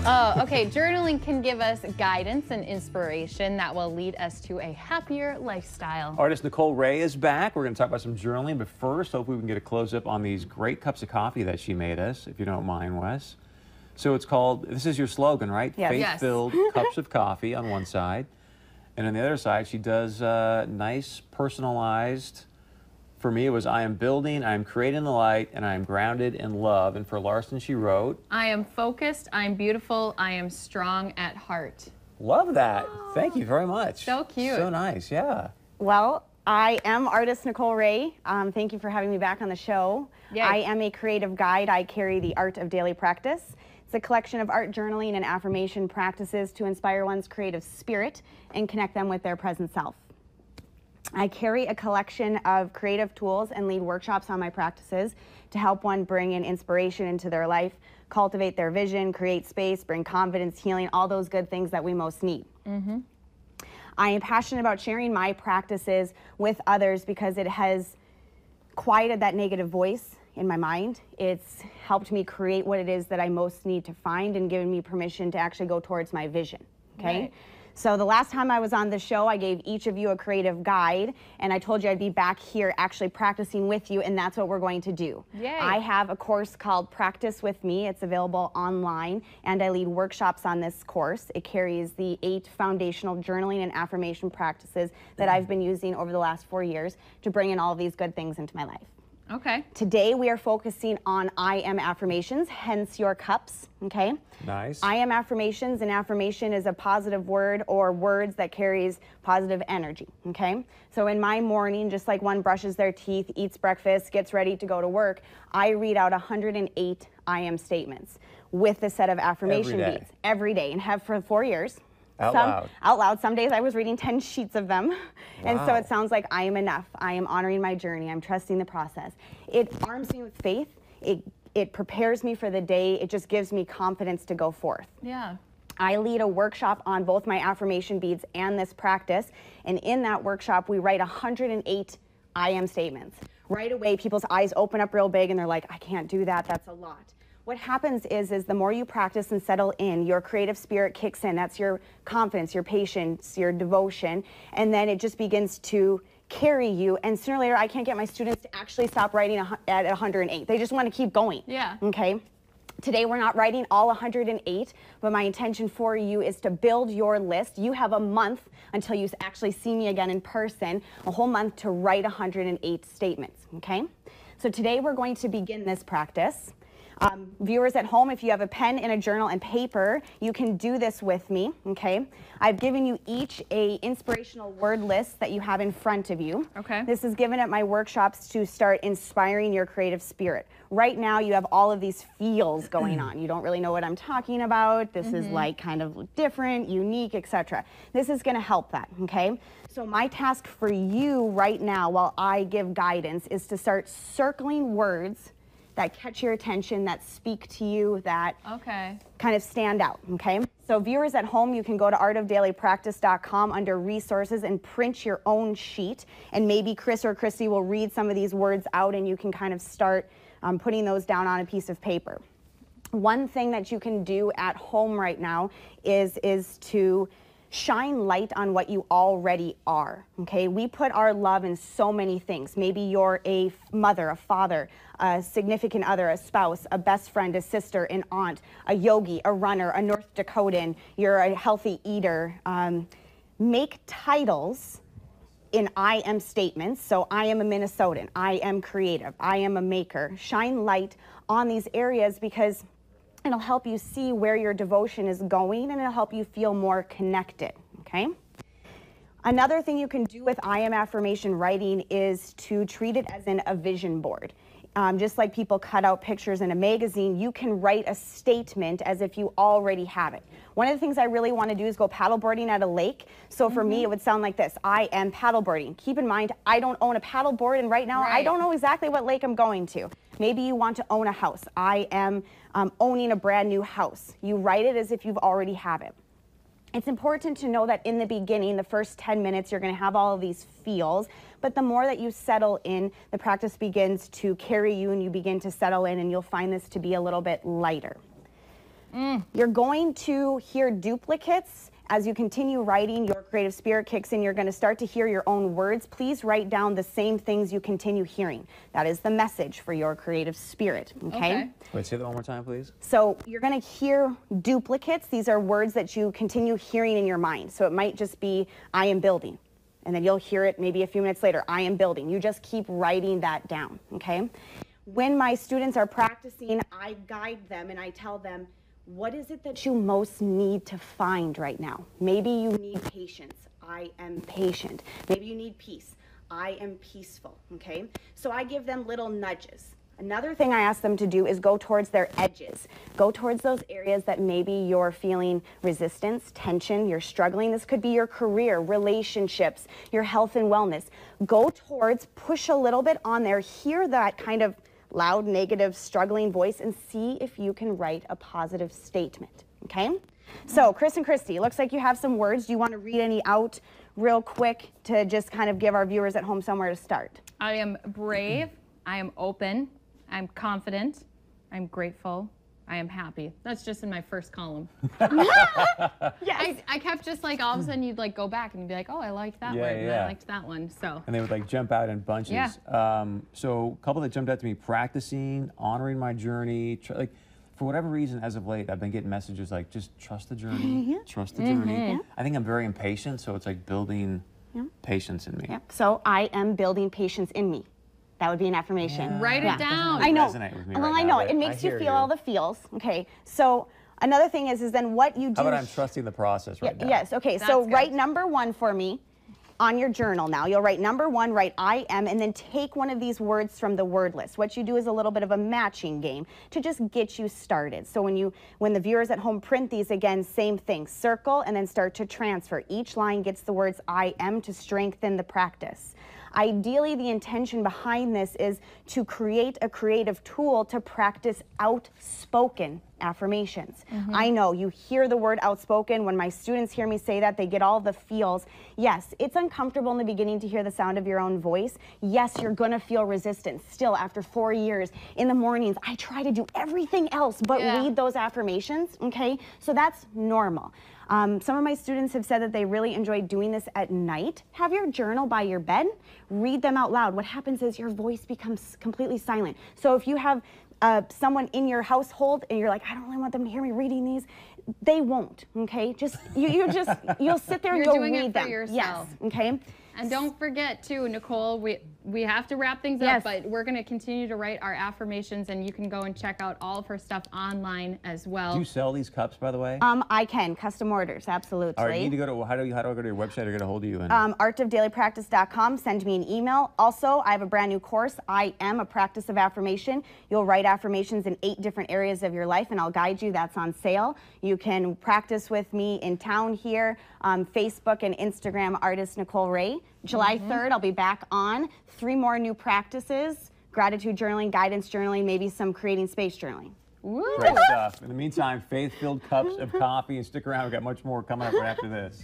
Oh, okay. Journaling can give us guidance and inspiration that will lead us to a happier lifestyle. Artist Nicole Ray is back. We're going to talk about some journaling, but first, hopefully we can get a close-up on these great cups of coffee that she made us, if you don't mind, Wes. So it's called, this is your slogan, right? Yes. Faith-filled cups of coffee on one side. And on the other side, she does nice, personalized, for me, it was, I am building, I am creating the light, and I am grounded in love. And for Larson, she wrote, I am focused, I am beautiful, I am strong at heart. love that. Thank you very much. So cute. So nice, yeah. Well, I am artist Nicole Ray. Thank you for having me back on the show. Yay. I am a creative guide. I carry the Art of Daily Practice. It's a collection of art journaling and affirmation practices to inspire one's creative spirit and connect them with their present self. I carry a collection of creative tools and lead workshops on my practices to help one bring in inspiration into their life, cultivate their vision, create space, bring confidence, healing, all those good things that we most need. I am passionate about sharing my practices with others because it has quieted that negative voice in my mind. It's helped me create what it is that I most need to find and given me permission to actually go towards my vision, okay? Right. So the last time I was on the show, I gave each of you a creative guide, and I told you I'd be back here actually practicing with you, and that's what we're going to do. Yay. I have a course called Practice With Me. It's available online, and I lead workshops on this course. It carries the 8 foundational journaling and affirmation practices that I've been using over the last 4 years to bring in all of these good things into my life. Okay. Today we are focusing on I am affirmations, hence your cups, okay? Nice. I am affirmations, and affirmation is a positive word or words that carries positive energy, okay? So in my morning, just like one brushes their teeth, eats breakfast, gets ready to go to work, I read out 108 I am statements with a set of affirmation Every day. beads every day, and have for 4 years. Out loud. Out loud. Some days I was reading 10 sheets of them. And so Wow. it sounds like I am enough. I am honoring my journey. I'm trusting the process. It arms me with faith. It prepares me for the day. It just gives me confidence to go forth. Yeah. I lead a workshop on both my affirmation beads and this practice. And in that workshop, we write 108 I am statements. Right away, people's eyes open up real big and they're like, I can't do that. That's a lot. What happens is the more you practice and settle in, your creative spirit kicks in. That's your confidence, your patience, your devotion, and then it just begins to carry you. And sooner or later, I can't get my students to actually stop writing at 108. They just want to keep going. Yeah. Okay. Today, we're not writing all 108, but my intention for you is to build your list. You have a month until you actually see me again in person, a whole month to write 108 statements. Okay. So today, we're going to begin this practice. Viewers at home, if you have a pen and a journal and paper, you can do this with me, okay? I've given you each a inspirational word list that you have in front of you. Okay. This is given at my workshops to start inspiring your creative spirit. Right now, you have all of these feels going on. You don't really know what I'm talking about. This is like kind of different, unique, etc. This is going to help that, okay? So my task for you right now, while I give guidance, is to start circling words that catch your attention, that speak to you, that kind of stand out, okay? So viewers at home, you can go to artofdailypractice.com under resources and print your own sheet, and maybe Chris or Christy will read some of these words out and you can kind of start putting those down on a piece of paper. One thing that you can do at home right now is to shine light on what you already are, okay? We put our love in so many things. Maybe you're a mother, a father, a significant other, a spouse, a best friend, a sister, an aunt, a yogi, a runner, a North Dakotan, you're a healthy eater. Make titles in I am statements. So I am a Minnesotan, I am creative, I am a maker. Shine light on these areas because it'll help you see where your devotion is going and it'll help you feel more connected, okay? Another thing you can do with I am affirmation writing is to treat it as in a vision board. Just like people cut out pictures in a magazine, you can write a statement as if you already have it. One of the things I really want to do is go paddleboarding at a lake. So for me, it would sound like this. I am paddleboarding. Keep in mind, I don't own a paddleboard, and right now I don't know exactly what lake I'm going to. Maybe you want to own a house. I am owning a brand new house. You write it as if you've already have it. It's important to know that in the beginning, the first 10 minutes, you're going to have all of these feels, but the more that you settle in, the practice begins to carry you and you begin to settle in, and you'll find this to be a little bit lighter. You're going to hear duplicates. As you continue writing, your creative spirit kicks in. You're going to start to hear your own words. Please write down the same things you continue hearing. That is the message for your creative spirit, okay? Wait, say that one more time, please. So you're going to hear duplicates. These are words that you continue hearing in your mind. So it might just be, I am building. And then you'll hear it maybe a few minutes later, I am building. You just keep writing that down, okay? When my students are practicing, I guide them and I tell them, what is it that you most need to find right now? Maybe you need patience. I am patient. Maybe you need peace. I am peaceful, okay? So I give them little nudges. Another thing I ask them to do is go towards their edges. Go towards those areas that maybe you're feeling resistance, tension, you're struggling. This could be your career, relationships, your health and wellness. Go towards, push a little bit on there, hear that kind of loud, negative, struggling voice, and see if you can write a positive statement, okay? So, Chris and Christy, it looks like you have some words. Do you want to read any out real quick to just kind of give our viewers at home somewhere to start? I am brave. I am open. I'm confident. I'm grateful. I am happy. That's just in my first column. Yes. I kept just like, all of a sudden you'd like go back and you'd be like, oh, I liked that word and I liked that one. So. And they would like jump out in bunches. Yeah. So a couple that jumped out to me: practicing, honoring my journey. Like, for whatever reason, as of late, I've been getting messages like, just trust the journey, trust the journey. I think I'm very impatient, so it's like building patience in me. Yep. So I am building patience in me. That would be an affirmation. Write it down. I know. Resonate with me Well, right I know. now, It makes you hear feel all the feels. Okay. So another thing is then what you do. How about I'm trusting the process right now? Yes. Okay. That's so good. write number 1 for me on your journal now. You'll write number 1, write I am, and then take one of these words from the word list. What you do is a little bit of a matching game to just get you started. So when the viewers at home print these, again, same thing. Circle and then start to transfer. Each line gets the words I am to strengthen the practice. Ideally, the intention behind this is to create a creative tool to practice outspoken affirmations. I know you hear the word outspoken. When my students hear me say that, they get all the feels. Yes, it's uncomfortable in the beginning to hear the sound of your own voice. Yes, you're gonna feel resistance. Still, after 4 years, in the mornings, I try to do everything else but read those affirmations, okay? So that's normal. Some of my students have said that they really enjoy doing this at night. Have your journal by your bed, read them out loud. What happens is your voice becomes completely silent. So if you have someone in your household and you're like, I don't really want them to hear me reading these, they won't, okay? Just, you'll sit there and you'll read them. Yourself. Yes, okay? And don't forget too, Nicole, we have to wrap things up, but we're going to continue to write our affirmations, and you can go and check out all of her stuff online as well. Do you sell these cups, by the way? I can, custom orders, absolutely. All right, you need to go to, how do I go to your website or get a hold of you? artofdailypractice.com, send me an email. Also, I have a brand new course, I Am a Practice of Affirmation. You'll write affirmations in 8 different areas of your life, and I'll guide you. That's on sale. You can practice with me in town here, Facebook and Instagram, Artist Nicole Ray. July 3rd, I'll be back on 3 more new practices: gratitude journaling, guidance journaling, maybe some creating space journaling. Woo. Great stuff. In the meantime, faith-filled cups of coffee, and stick around. We've got much more coming up right after this.